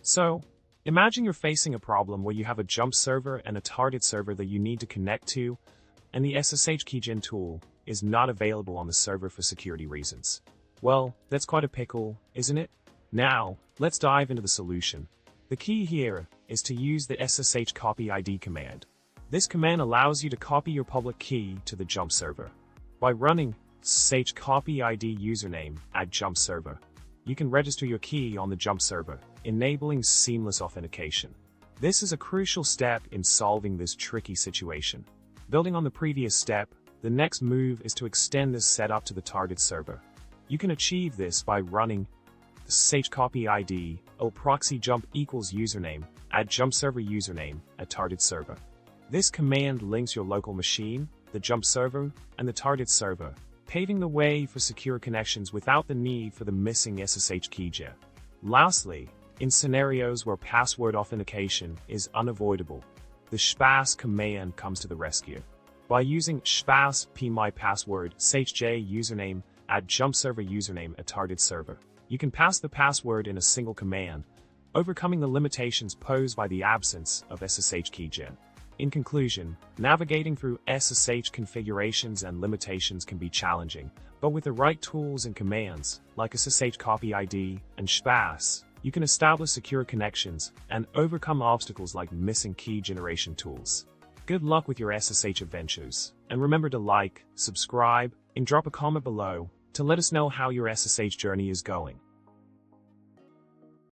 So, imagine you're facing a problem where you have a jump server and a target server that you need to connect to, and the SSH keygen tool is not available on the server for security reasons. Well, that's quite a pickle, isn't it? Now, let's dive into the solution. The key here is to use the SSH copy ID command. This command allows you to copy your public key to the jump server. By running ssh copy ID username at jump server, you can register your key on the jump server, enabling seamless authentication. This is a crucial step in solving this tricky situation. Building on the previous step, the next move is to extend this setup to the target server. You can achieve this by running ssh copy ID or proxy jump equals username at jump server username at target server. This command links your local machine, the jump server, and the target server, paving the way for secure connections without the need for the missing SSH keygen. Lastly, in scenarios where password authentication is unavoidable, the sshpass command comes to the rescue. By using sshpass pmypassword shj username at jump server username at target server, you can pass the password in a single command, overcoming the limitations posed by the absence of SSH keygen. In conclusion, navigating through SSH configurations and limitations can be challenging, but with the right tools and commands, like SSH copy ID and sshpass, you can establish secure connections and overcome obstacles like missing key generation tools. Good luck with your SSH adventures, and remember to like, subscribe, and drop a comment below to let us know how your SSH journey is going.